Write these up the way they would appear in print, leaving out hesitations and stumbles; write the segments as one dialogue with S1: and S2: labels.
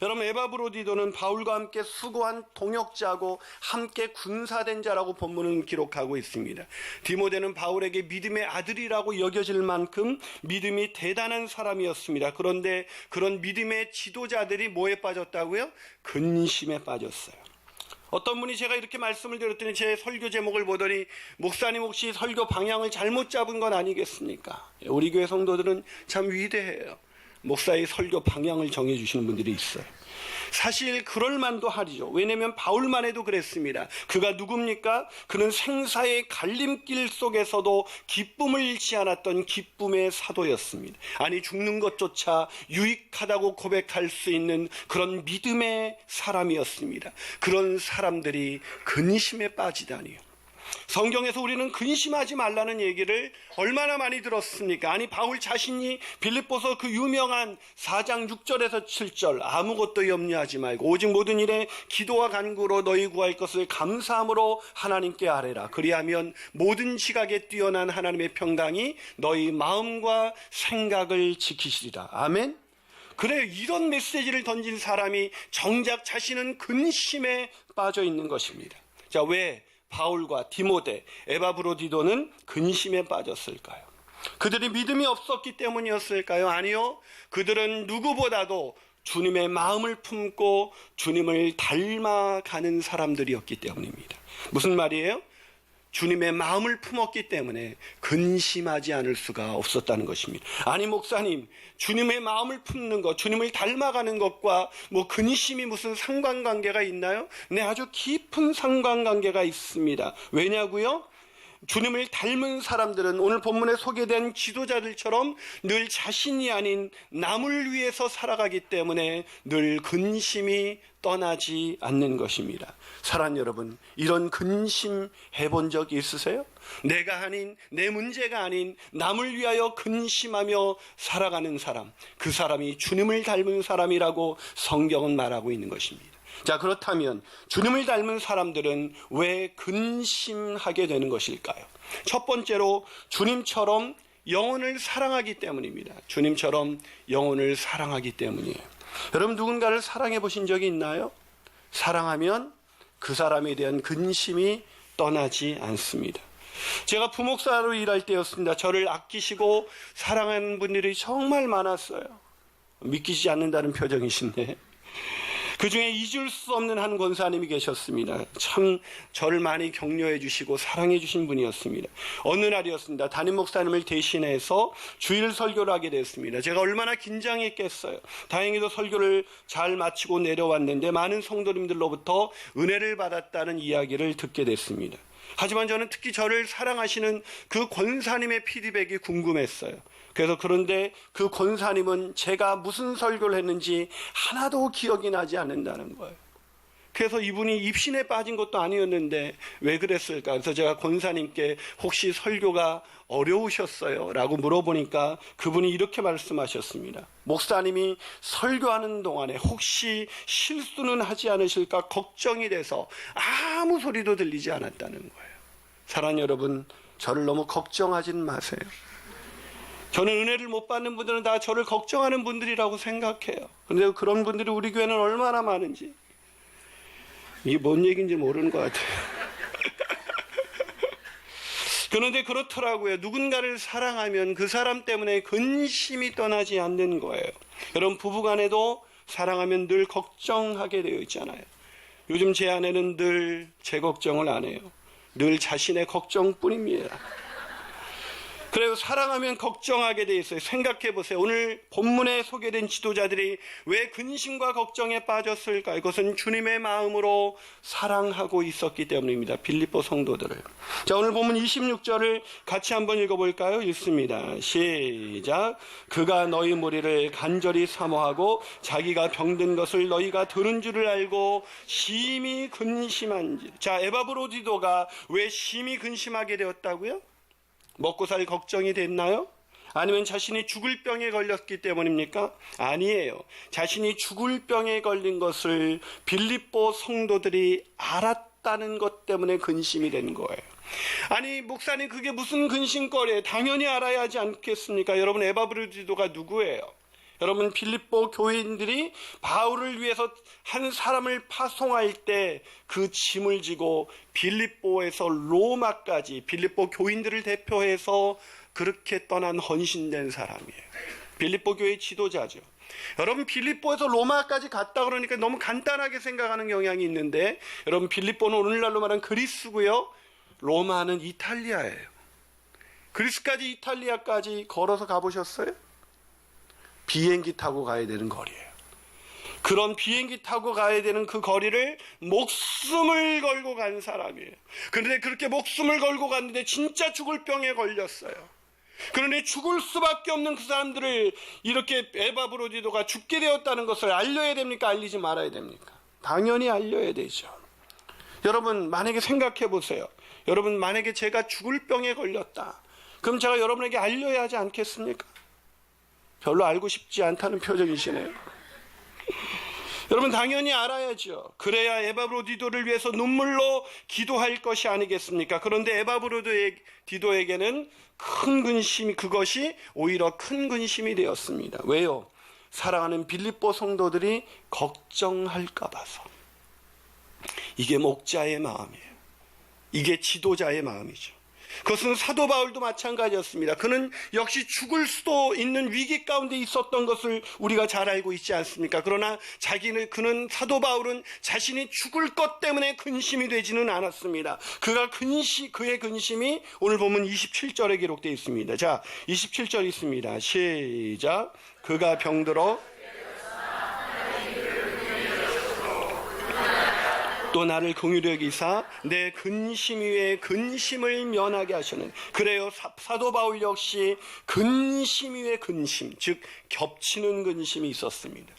S1: 여러분, 에바브로디도는 바울과 함께 수고한 동역자고 함께 군사된 자라고 본문은 기록하고 있습니다. 디모데는 바울에게 믿음의 아들이라고 여겨질 만큼 믿음이 대단한 사람이었습니다. 그런데 그런 믿음의 지도자들이 뭐에 빠졌다고요? 근심에 빠졌어요. 어떤 분이 제가 이렇게 말씀을 드렸더니 제 설교 제목을 보더니 목사님 혹시 설교 방향을 잘못 잡은 건 아니겠습니까? 우리 교회 성도들은 참 위대해요. 목사의 설교 방향을 정해주시는 분들이 있어요. 사실 그럴 만도 하리죠. 왜냐하면 바울만 해도 그랬습니다. 그가 누굽니까? 그는 생사의 갈림길 속에서도 기쁨을 잃지 않았던 기쁨의 사도였습니다. 아니, 죽는 것조차 유익하다고 고백할 수 있는 그런 믿음의 사람이었습니다. 그런 사람들이 근심에 빠지다니요. 성경에서 우리는 근심하지 말라는 얘기를 얼마나 많이 들었습니까? 아니, 바울 자신이 빌립보서 그 유명한 4장 6절에서 7절 아무것도 염려하지 말고 오직 모든 일에 기도와 간구로 너희 구할 것을 감사함으로 하나님께 아뢰라. 그리하면 모든 지각에 뛰어난 하나님의 평강이 너희 마음과 생각을 지키시리라. 아멘. 그래, 이런 메시지를 던진 사람이 정작 자신은 근심에 빠져 있는 것입니다. 자, 왜 바울과 디모데, 에바브로디도는 근심에 빠졌을까요? 그들이 믿음이 없었기 때문이었을까요? 아니요. 그들은 누구보다도 주님의 마음을 품고 주님을 닮아가는 사람들이었기 때문입니다. 무슨 말이에요? 주님의 마음을 품었기 때문에 근심하지 않을 수가 없었다는 것입니다. 아니, 목사님, 주님의 마음을 품는 것, 주님을 닮아가는 것과 근심이 무슨 상관관계가 있나요? 네, 아주 깊은 상관관계가 있습니다. 왜냐고요? 주님을 닮은 사람들은 오늘 본문에 소개된 지도자들처럼 늘 자신이 아닌 남을 위해서 살아가기 때문에 늘 근심이 떠나지 않는 것입니다. 사랑하는 여러분, 이런 근심 해본 적 있으세요? 내가 아닌, 내 문제가 아닌 남을 위하여 근심하며 살아가는 사람, 그 사람이 주님을 닮은 사람이라고 성경은 말하고 있는 것입니다. 자, 그렇다면 주님을 닮은 사람들은 왜 근심하게 되는 것일까요? 첫 번째로 주님처럼 영혼을 사랑하기 때문입니다. 주님처럼 영혼을 사랑하기 때문이에요. 여러분, 누군가를 사랑해 보신 적이 있나요? 사랑하면 그 사람에 대한 근심이 떠나지 않습니다. 제가 부목사로 일할 때였습니다. 저를 아끼시고 사랑하는 분들이 정말 많았어요. 믿기지 않는다는 표정이신데 그 중에 잊을 수 없는 한 권사님이 계셨습니다. 참 저를 많이 격려해 주시고 사랑해 주신 분이었습니다. 어느 날이었습니다. 담임 목사님을 대신해서 주일 설교를 하게 됐습니다. 제가 얼마나 긴장했겠어요. 다행히도 설교를 잘 마치고 내려왔는데 많은 성도님들로부터 은혜를 받았다는 이야기를 듣게 됐습니다. 하지만 저는 특히 저를 사랑하시는 그 권사님의 피드백이 궁금했어요. 그런데 그 권사님은 제가 무슨 설교를 했는지 하나도 기억이 나지 않는다는 거예요. 그래서 이분이 입신에 빠진 것도 아니었는데 왜 그랬을까? 그래서 제가 권사님께 혹시 설교가 어려우셨어요? 라고 물어보니까 그분이 이렇게 말씀하셨습니다. 목사님이 설교하는 동안에 혹시 실수는 하지 않으실까 걱정이 돼서 아무 소리도 들리지 않았다는 거예요. 사랑하는 여러분, 저를 너무 걱정하진 마세요. 저는 은혜를 못 받는 분들은 다 저를 걱정하는 분들이라고 생각해요. 그런데 그런 분들이 우리 교회는 얼마나 많은지, 이게 뭔 얘기인지 모르는 것 같아요. 그런데 그렇더라고요. 누군가를 사랑하면 그 사람 때문에 근심이 떠나지 않는 거예요. 여러분, 부부간에도 사랑하면 늘 걱정하게 되어 있잖아요. 요즘 제 아내는 늘 제 걱정을 안 해요. 늘 자신의 걱정뿐입니다. 그래서 사랑하면 걱정하게 돼 있어요. 생각해 보세요. 오늘 본문에 소개된 지도자들이 왜 근심과 걱정에 빠졌을까요? 그것은 주님의 마음으로 사랑하고 있었기 때문입니다. 빌립보 성도들을. 자, 오늘 본문 26절을 같이 한번 읽어볼까요? 읽습니다. 시작. 그가 너희 무리를 간절히 사모하고 자기가 병든 것을 너희가 들은 줄을 알고 심히 근심한지. 자, 에바브로디도가 왜 심히 근심하게 되었다고요? 먹고 살 걱정이 됐나요? 아니면 자신이 죽을 병에 걸렸기 때문입니까? 아니에요. 자신이 죽을 병에 걸린 것을 빌립보 성도들이 알았다는 것 때문에 근심이 된 거예요. 아니, 목사님, 그게 무슨 근심거리예요? 당연히 알아야 하지 않겠습니까? 여러분, 에바브로디도가 누구예요? 여러분, 빌립보 교인들이 바울을 위해서 한 사람을 파송할 때 그 짐을 지고 빌립보에서 로마까지 빌립보 교인들을 대표해서 그렇게 떠난 헌신된 사람이에요. 빌립보 교회 지도자죠. 여러분, 빌립보에서 로마까지 갔다 그러니까 너무 간단하게 생각하는 경향이 있는데, 여러분, 빌립보는 오늘날로 말하는 그리스고요, 로마는 이탈리아예요. 그리스까지 이탈리아까지 걸어서 가보셨어요? 비행기 타고 가야 되는 거리예요. 그런 비행기 타고 가야 되는 그 거리를 목숨을 걸고 간 사람이에요. 그런데 그렇게 목숨을 걸고 갔는데 진짜 죽을 병에 걸렸어요. 그런데 죽을 수밖에 없는 그 사람들을 이렇게 에바브로디도가 죽게 되었다는 것을 알려야 됩니까? 알리지 말아야 됩니까? 당연히 알려야 되죠. 여러분, 만약에 생각해 보세요. 여러분, 만약에 제가 죽을 병에 걸렸다. 그럼 제가 여러분에게 알려야 하지 않겠습니까? 별로 알고 싶지 않다는 표정이시네요. 여러분, 당연히 알아야죠. 그래야 에바브로디도를 위해서 눈물로 기도할 것이 아니겠습니까? 그런데 에바브로디도에게는 큰 근심이, 그것이 오히려 큰 근심이 되었습니다. 왜요? 사랑하는 빌립보 성도들이 걱정할까 봐서. 이게 목자의 마음이에요. 이게 지도자의 마음이죠. 그것은 사도 바울도 마찬가지였습니다. 그는 역시 죽을 수도 있는 위기 가운데 있었던 것을 우리가 잘 알고 있지 않습니까? 그러나 그는 사도 바울은 자신이 죽을 것 때문에 근심이 되지는 않았습니다. 그의 근심이 오늘 보면 27절에 기록되어 있습니다. 자, 27절 있습니다. 시작. 그가 병들어 또 나를 긍휼히 여기사 내 근심 위에 근심을 면하게 하시는. 그래요, 사도 바울 역시 근심 위에 근심, 즉 겹치는 근심이 있었습니다.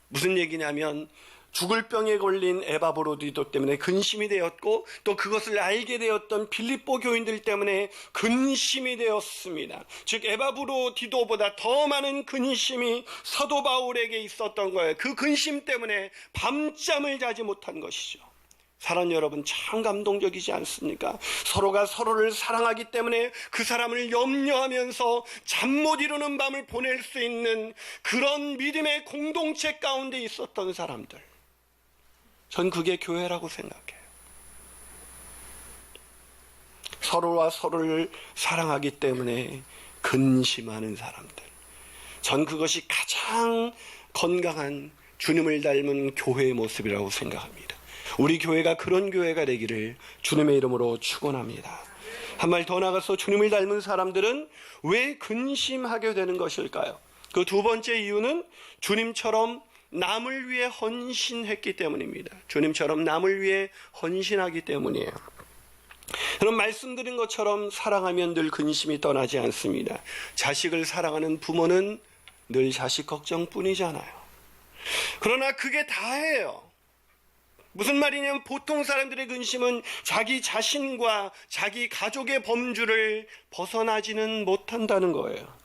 S1: 무슨 얘기냐면 죽을 병에 걸린 에바브로디도 때문에 근심이 되었고, 또 그것을 알게 되었던 빌립보 교인들 때문에 근심이 되었습니다. 즉 에바브로디도보다 더 많은 근심이 사도 바울에게 있었던 거예요. 그 근심 때문에 밤잠을 자지 못한 것이죠. 사랑 여러분, 참 감동적이지 않습니까? 서로가 서로를 사랑하기 때문에 그 사람을 염려하면서 잠 못 이루는 밤을 보낼 수 있는 그런 믿음의 공동체 가운데 있었던 사람들, 전 그게 교회라고 생각해요. 서로와 서로를 사랑하기 때문에 근심하는 사람들, 전 그것이 가장 건강한 주님을 닮은 교회의 모습이라고 생각합니다. 우리 교회가 그런 교회가 되기를 주님의 이름으로 축원합니다. 한 말 더 나가서 주님을 닮은 사람들은 왜 근심하게 되는 것일까요? 그 두 번째 이유는 주님처럼 남을 위해 헌신했기 때문입니다. 주님처럼 남을 위해 헌신하기 때문이에요. 그럼 말씀드린 것처럼 사랑하면 늘 근심이 떠나지 않습니다. 자식을 사랑하는 부모는 늘 자식 걱정뿐이잖아요. 그러나 그게 다예요. 무슨 말이냐면 보통 사람들의 근심은 자기 자신과 자기 가족의 범주를 벗어나지는 못한다는 거예요.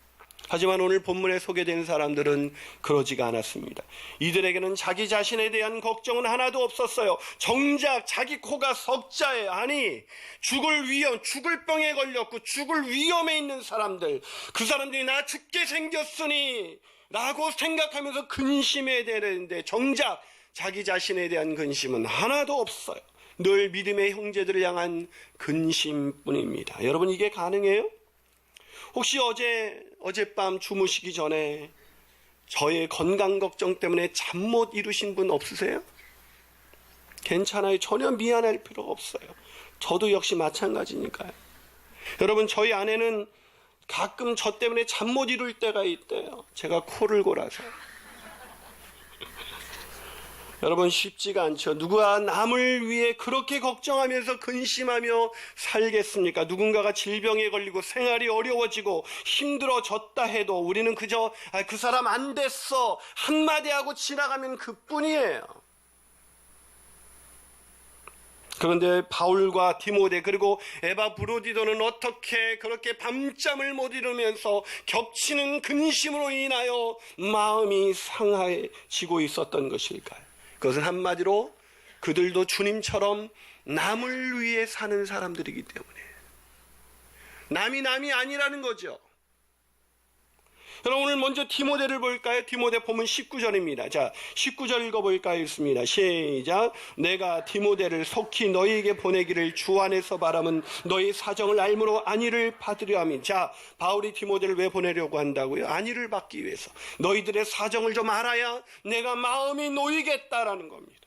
S1: 하지만 오늘 본문에 소개된 사람들은 그러지가 않았습니다. 이들에게는 자기 자신에 대한 걱정은 하나도 없었어요. 정작 자기 코가 석자에, 아니 죽을 병에 걸렸고 죽을 위험에 있는 사람들, 그 사람들이 나 죽게 생겼으니 라고 생각하면서 근심해야 되는데 정작 자기 자신에 대한 근심은 하나도 없어요. 늘 믿음의 형제들을 향한 근심뿐입니다. 여러분, 이게 가능해요? 혹시 어젯밤 주무시기 전에 저의 건강 걱정 때문에 잠 못 이루신 분 없으세요? 괜찮아요. 전혀 미안할 필요가 없어요. 저도 역시 마찬가지니까요. 여러분, 저희 아내는 가끔 저 때문에 잠 못 이룰 때가 있대요. 제가 코를 골아서. 여러분, 쉽지가 않죠. 누가 남을 위해 그렇게 걱정하면서 근심하며 살겠습니까? 누군가가 질병에 걸리고 생활이 어려워지고 힘들어졌다 해도 우리는 그저 그 사람 안 됐어 한마디 하고 지나가면 그뿐이에요. 그런데 바울과 디모데 그리고 에바브로디도는 어떻게 그렇게 밤잠을 못 이루면서 겹치는 근심으로 인하여 마음이 상해지고 있었던 것일까요? 그것은 한마디로 그들도 주님처럼 남을 위해 사는 사람들이기 때문에 남이 아니라는 거죠. 여러분 오늘 먼저 디모데를 볼까요? 디모데 본문 19절입니다. 자, 19절 읽어볼까요? 읽습니다. 시작. 내가 디모데를 속히 너희에게 보내기를 주 안에서 바람은 너희 사정을 알므로 안위를 받으려 함이. 자, 바울이 디모데를 왜 보내려고 한다고요? 안위를 받기 위해서. 너희들의 사정을 좀 알아야 내가 마음이 놓이겠다라는 겁니다.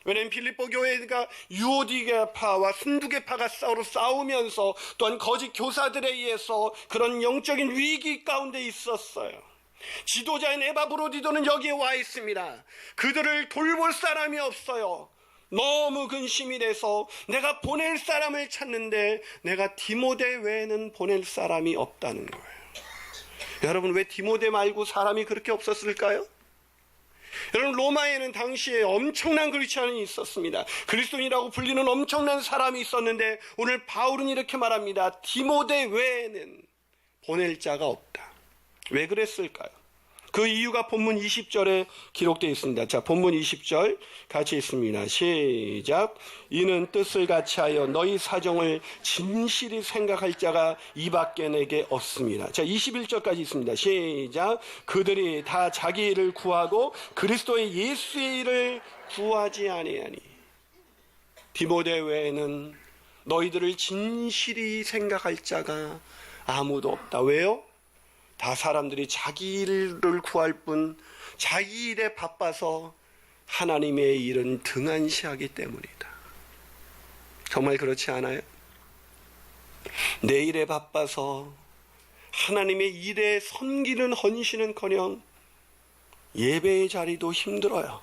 S1: 왜냐하면 빌립보 교회가 유오디게파와 순두계파가 서로 싸우면서 또한 거짓 교사들에 의해서 그런 영적인 위기 가운데 있었어요. 지도자인 에바브로디도는 여기에 와 있습니다. 그들을 돌볼 사람이 없어요. 너무 근심이 돼서 내가 보낼 사람을 찾는데 내가 디모데 외에는 보낼 사람이 없다는 거예요. 여러분 왜 디모데 말고 사람이 그렇게 없었을까요? 여러분 로마에는 당시에 엄청난 그리스도인이 있었습니다. 그리스도인이라고 불리는 엄청난 사람이 있었는데 오늘 바울은 이렇게 말합니다. 디모데 외에는 보낼 자가 없다. 왜 그랬을까요? 그 이유가 본문 20절에 기록되어 있습니다. 자, 본문 20절 같이 있습니다. 시작. 이는 뜻을 같이하여 너희 사정을 진실히 생각할 자가 이밖에 내게 없습니다. 자, 21절까지 있습니다. 시작. 그들이 다 자기 일을 구하고 그리스도의 예수의 일을 구하지 아니하니. 디모데 외에는 너희들을 진실히 생각할 자가 아무도 없다. 왜요? 다 사람들이 자기 일을 구할 뿐 자기 일에 바빠서 하나님의 일은 등한시하기 때문이다. 정말 그렇지 않아요? 내 일에 바빠서 하나님의 일에 섬기는 헌신은커녕 예배의 자리도 힘들어요.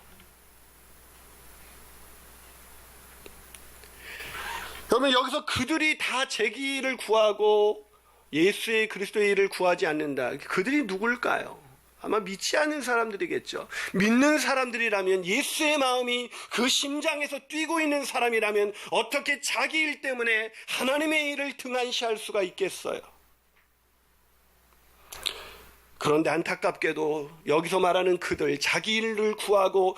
S1: 그러면 여기서 그들이 다 자기 일을 구하고 예수의 그리스도의 일을 구하지 않는다. 그들이 누굴까요? 아마 믿지 않는 사람들이겠죠. 믿는 사람들이라면 예수의 마음이 그 심장에서 뛰고 있는 사람이라면 어떻게 자기 일 때문에 하나님의 일을 등한시할 수가 있겠어요? 그런데 안타깝게도 여기서 말하는 그들, 자기 일을 구하고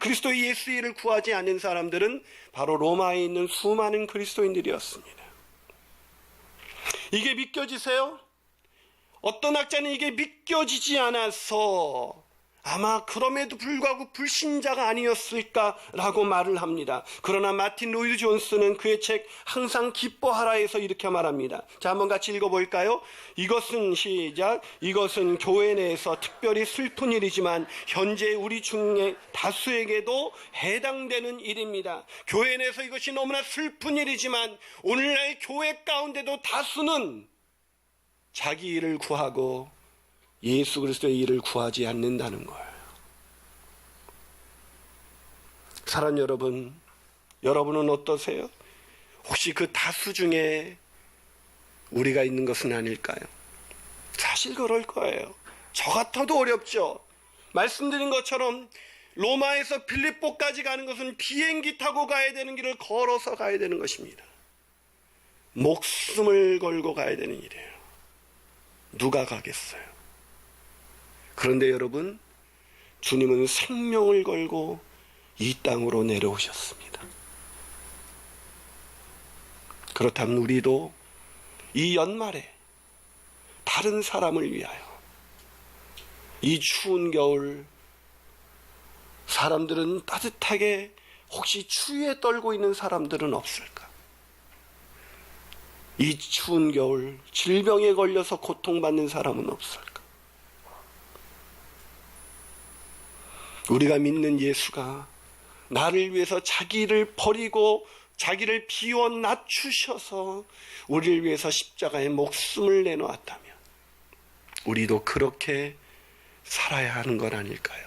S1: 그리스도의 예수의 일을 구하지 않는 사람들은 바로 로마에 있는 수많은 그리스도인들이었습니다. 이게 믿겨지세요? 어떤 학자는 이게 믿겨지지 않아서 아마 그럼에도 불구하고 불신자가 아니었을까라고 말을 합니다. 그러나 마틴 로이드 존스는 그의 책 항상 기뻐하라에서 이렇게 말합니다. 자, 한번 같이 읽어볼까요? 이것은 시작. 이것은 교회 내에서 특별히 슬픈 일이지만 현재 우리 중에 다수에게도 해당되는 일입니다. 교회 내에서 이것이 너무나 슬픈 일이지만 오늘날 교회 가운데도 다수는 자기 일을 구하고 예수 그리스도의 일을 구하지 않는다는 거예요. 사랑 여러분, 여러분은 어떠세요? 혹시 그 다수 중에 우리가 있는 것은 아닐까요? 사실 그럴 거예요. 저 같아도 어렵죠. 말씀드린 것처럼 로마에서 빌립보까지 가는 것은 비행기 타고 가야 되는 길을 걸어서 가야 되는 것입니다. 목숨을 걸고 가야 되는 일이에요. 누가 가겠어요? 그런데 여러분, 주님은 생명을 걸고 이 땅으로 내려오셨습니다. 그렇다면 우리도 이 연말에 다른 사람을 위하여 이 추운 겨울 사람들은 따뜻하게 혹시 추위에 떨고 있는 사람들은 없을까? 이 추운 겨울 질병에 걸려서 고통받는 사람은 없을까? 우리가 믿는 예수가 나를 위해서 자기를 버리고 자기를 비워 낮추셔서 우리를 위해서 십자가에 목숨을 내놓았다면 우리도 그렇게 살아야 하는 건 아닐까요?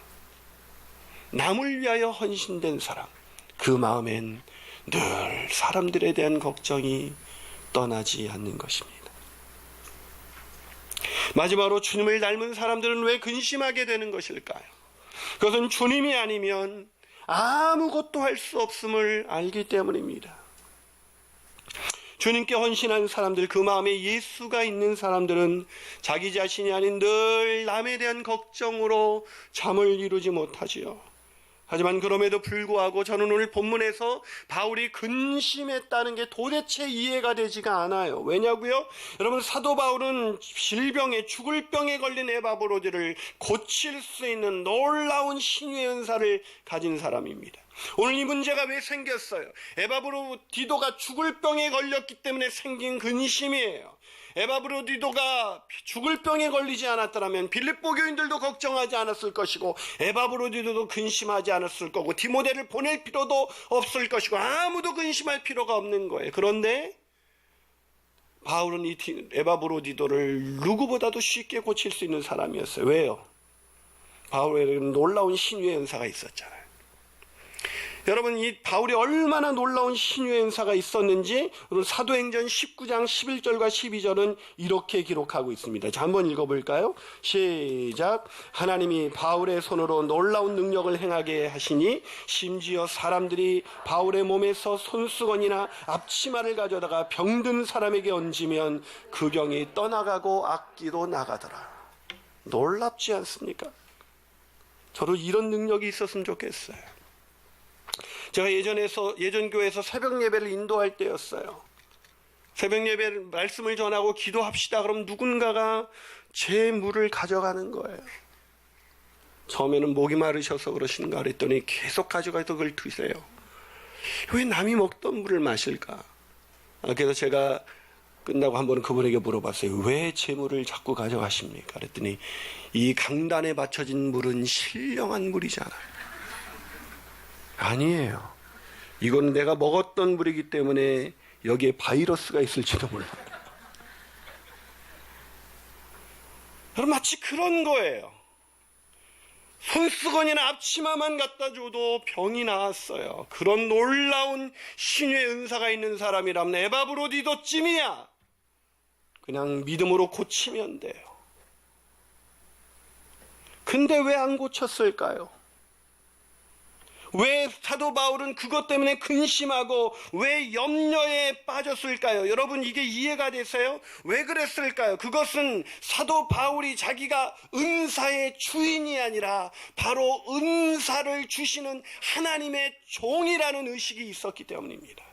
S1: 남을 위하여 헌신된 사람, 그 마음엔 늘 사람들에 대한 걱정이 떠나지 않는 것입니다. 마지막으로 주님을 닮은 사람들은 왜 근심하게 되는 것일까요? 그것은 주님이 아니면 아무것도 할 수 없음을 알기 때문입니다. 주님께 헌신한 사람들, 그 마음에 예수가 있는 사람들은 자기 자신이 아닌 늘 남에 대한 걱정으로 잠을 이루지 못하지요. 하지만 그럼에도 불구하고 저는 오늘 본문에서 바울이 근심했다는 게 도대체 이해가 되지가 않아요. 왜냐고요? 여러분, 사도 바울은 질병에, 죽을 병에 걸린 에바브로디를 고칠 수 있는 놀라운 신유의 은사를 가진 사람입니다. 오늘 이 문제가 왜 생겼어요? 에바브로디도가 죽을 병에 걸렸기 때문에 생긴 근심이에요. 에바브로디도가 죽을 병에 걸리지 않았더라면 빌립보 교인들도 걱정하지 않았을 것이고, 에바브로디도도 근심하지 않았을 거고, 디모데를 보낼 필요도 없을 것이고, 아무도 근심할 필요가 없는 거예요. 그런데 바울은 이 에바브로디도를 누구보다도 쉽게 고칠 수 있는 사람이었어요. 왜요? 바울에게는 놀라운 신유의 은사가 있었잖아요. 여러분, 이 바울이 얼마나 놀라운 신유의 은사가 있었는지 사도행전 19장 11절과 12절은 이렇게 기록하고 있습니다. 자, 한번 읽어볼까요? 시작. 하나님이 바울의 손으로 놀라운 능력을 행하게 하시니 심지어 사람들이 바울의 몸에서 손수건이나 앞치마를 가져다가 병든 사람에게 얹으면 그 병이 떠나가고 악기도 나가더라. 놀랍지 않습니까? 저도 이런 능력이 있었으면 좋겠어요. 제가 예전 교회에서 새벽 예배를 인도할 때였어요. 새벽 예배를 말씀을 전하고 기도합시다. 그럼 누군가가 제 물을 가져가는 거예요. 처음에는 목이 마르셔서 그러신가 그랬더니 계속 가져가서 그걸 드세요. 왜 남이 먹던 물을 마실까? 그래서 제가 끝나고 한번 그분에게 물어봤어요. 왜 제 물을 자꾸 가져가십니까? 그랬더니 이 강단에 받쳐진 물은 신령한 물이잖아요. 아니에요. 이건 내가 먹었던 물이기 때문에 여기에 바이러스가 있을지도 몰라요. 여러분, 마치 그런 거예요. 손수건이나 앞치마만 갖다 줘도 병이 나았어요. 그런 놀라운 신유의 은사가 있는 사람이라면 에바브로디도쯤이야 그냥 믿음으로 고치면 돼요. 근데 왜 안 고쳤을까요? 왜 사도 바울은 그것 때문에 근심하고 왜 염려에 빠졌을까요? 여러분, 이게 이해가 되세요? 왜 그랬을까요? 그것은 사도 바울이 자기가 은사의 주인이 아니라 바로 은사를 주시는 하나님의 종이라는 의식이 있었기 때문입니다.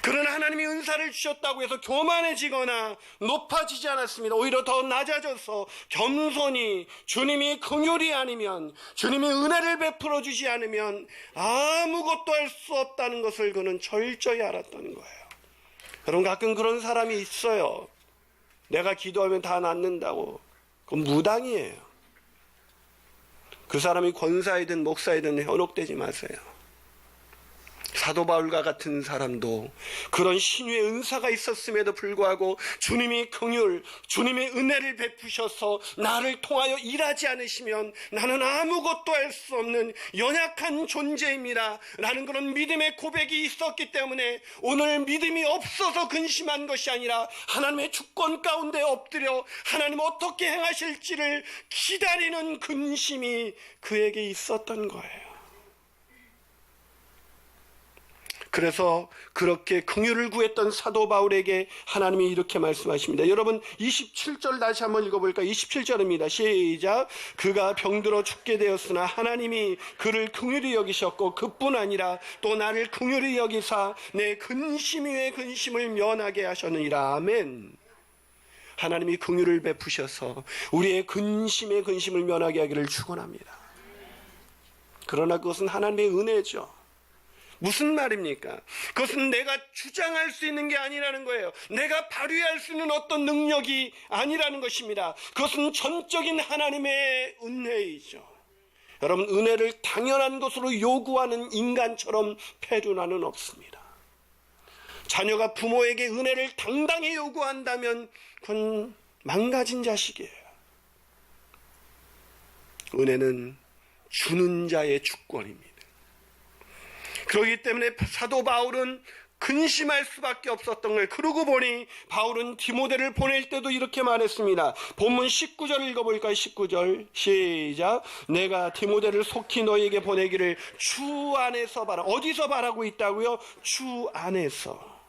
S1: 그러나 하나님이 은사를 주셨다고 해서 교만해지거나 높아지지 않았습니다. 오히려 더 낮아져서 겸손히 주님이 긍휼이 아니면, 주님이 은혜를 베풀어 주지 않으면 아무것도 할 수 없다는 것을 그는 철저히 알았다는 거예요. 여러분, 가끔 그런 사람이 있어요. 내가 기도하면 다 낫는다고. 그건 무당이에요. 그 사람이 권사이든 목사이든 현혹되지 마세요. 사도 바울과 같은 사람도 그런 신유의 은사가 있었음에도 불구하고 주님이 긍휼, 주님의 은혜를 베푸셔서 나를 통하여 일하지 않으시면 나는 아무것도 할 수 없는 연약한 존재입니다 라는 그런 믿음의 고백이 있었기 때문에 오늘 믿음이 없어서 근심한 것이 아니라 하나님의 주권 가운데 엎드려 하나님 어떻게 행하실지를 기다리는 근심이 그에게 있었던 거예요. 그래서 그렇게 긍휼을 구했던 사도 바울에게 하나님이 이렇게 말씀하십니다. 여러분, 27절 다시 한번 읽어볼까요? 27절입니다. 시작. 그가 병들어 죽게 되었으나 하나님이 그를 긍휼히 여기셨고 그뿐 아니라 또 나를 긍휼히 여기사 내 근심 위에 근심을 면하게 하셨느니라. 아멘. 하나님이 긍휼을 베푸셔서 우리의 근심의 근심을 면하게 하기를 축원합니다. 그러나 그것은 하나님의 은혜죠. 무슨 말입니까? 그것은 내가 주장할 수 있는 게 아니라는 거예요. 내가 발휘할 수 있는 어떤 능력이 아니라는 것입니다. 그것은 전적인 하나님의 은혜이죠. 여러분, 은혜를 당연한 것으로 요구하는 인간처럼 페루나는 없습니다. 자녀가 부모에게 은혜를 당당히 요구한다면 그건 망가진 자식이에요. 은혜는 주는 자의 주권입니다. 그렇기 때문에 사도 바울은 근심할 수밖에 없었던 거예요. 그러고 보니 바울은 디모데를 보낼 때도 이렇게 말했습니다. 본문 19절 읽어볼까요? 19절 시작. 내가 디모데를 속히 너에게 보내기를 주 안에서 바라. 어디서 바라고 있다고요? 주 안에서.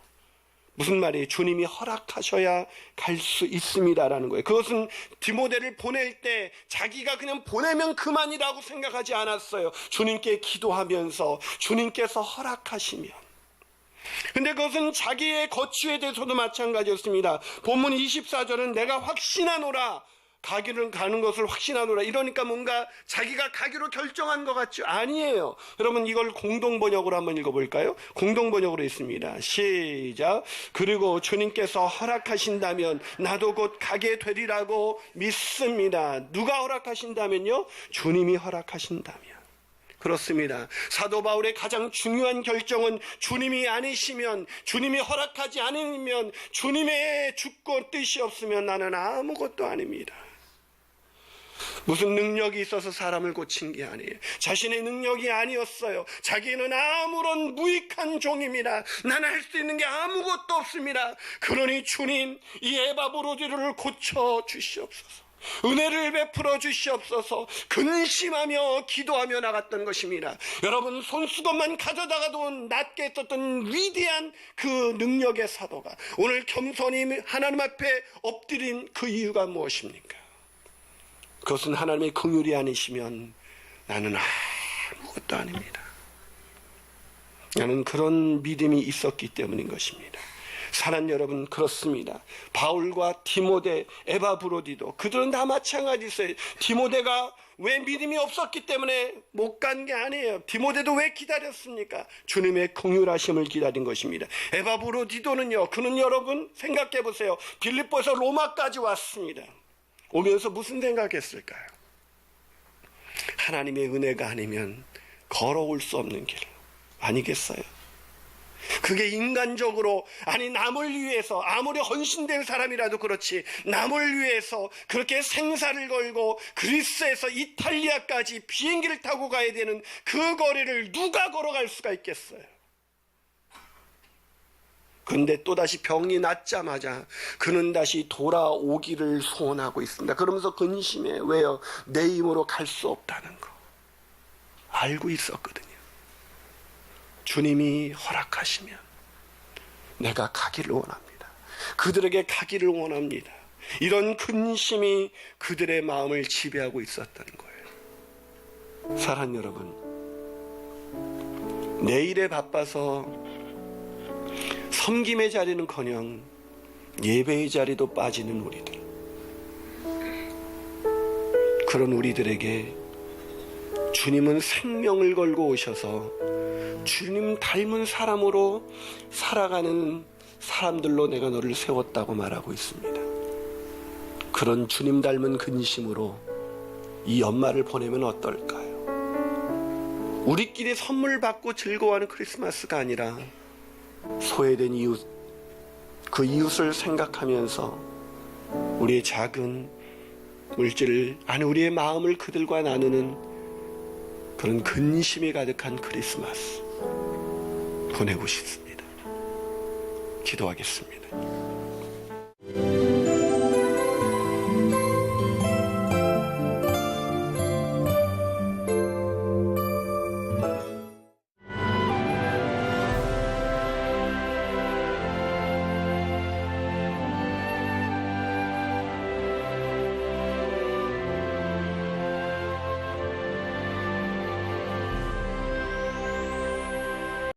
S1: 무슨 말이에요? 주님이 허락하셔야 갈 수 있습니다라는 거예요. 그것은 디모데를 보낼 때 자기가 그냥 보내면 그만이라고 생각하지 않았어요. 주님께 기도하면서 주님께서 허락하시면. 근데 그것은 자기의 거취에 대해서도 마찬가지였습니다. 본문 24절은 내가 확신하노라, 가는 것을 확신하노라. 이러니까 뭔가 자기가 가기로 결정한 것 같죠? 아니에요. 여러분, 이걸 공동번역으로 한번 읽어볼까요? 공동번역으로 있습니다. 시작. 그리고 주님께서 허락하신다면 나도 곧 가게 되리라고 믿습니다. 누가 허락하신다면요? 주님이 허락하신다면. 그렇습니다. 사도 바울의 가장 중요한 결정은 주님이 아니시면, 주님이 허락하지 않으면, 주님의 주권 뜻이 없으면 나는 아무것도 아닙니다. 무슨 능력이 있어서 사람을 고친 게 아니에요. 자신의 능력이 아니었어요. 자기는 아무런 무익한 종입니다. 나는 할 수 있는 게 아무것도 없습니다. 그러니 주님, 이 에바브로디를 고쳐 주시옵소서. 은혜를 베풀어 주시옵소서. 근심하며 기도하며 나갔던 것입니다. 여러분, 손수건만 가져다가도 낫게 썼던 위대한 그 능력의 사도가 오늘 겸손히 하나님 앞에 엎드린 그 이유가 무엇입니까? 그것은 하나님의 긍휼이 아니시면 나는 아무것도 아닙니다. 나는 그런 믿음이 있었기 때문인 것입니다. 사랑하는 여러분, 그렇습니다. 바울과 디모데, 에바브로디도 그들은 다 마찬가지였어요. 디모데가 왜 믿음이 없었기 때문에 못 간 게 아니에요. 디모데도 왜 기다렸습니까? 주님의 긍휼하심을 기다린 것입니다. 에바브로디도는요, 그는 여러분 생각해 보세요. 빌립보에서 로마까지 왔습니다. 오면서 무슨 생각했을까요? 하나님의 은혜가 아니면 걸어올 수 없는 길 아니겠어요? 그게 인간적으로, 아니 남을 위해서 아무리 헌신된 사람이라도 그렇지, 남을 위해서 그렇게 생사를 걸고 그리스에서 이탈리아까지 비행기를 타고 가야 되는 그 거리를 누가 걸어갈 수가 있겠어요? 그런데 또다시 병이 낫자마자 그는 다시 돌아오기를 소원하고 있습니다. 그러면서 근심해. 왜요? 내 힘으로 갈 수 없다는 거 알고 있었거든요. 주님이 허락하시면 내가 가기를 원합니다. 그들에게 가기를 원합니다. 이런 근심이 그들의 마음을 지배하고 있었던 거예요. 사랑하는 여러분, 내일에 바빠서 섬김의 자리는커녕 예배의 자리도 빠지는 우리들, 그런 우리들에게 주님은 생명을 걸고 오셔서 주님 닮은 사람으로 살아가는 사람들로 내가 너를 세웠다고 말하고 있습니다. 그런 주님 닮은 근심으로 이 연말을 보내면 어떨까요? 우리끼리 선물 받고 즐거워하는 크리스마스가 아니라 소외된 이웃, 그 이웃을 생각하면서 우리의 작은 물질을, 아니 우리의 마음을 그들과 나누는 그런 근심이 가득한 크리스마스 보내고 싶습니다. 기도하겠습니다.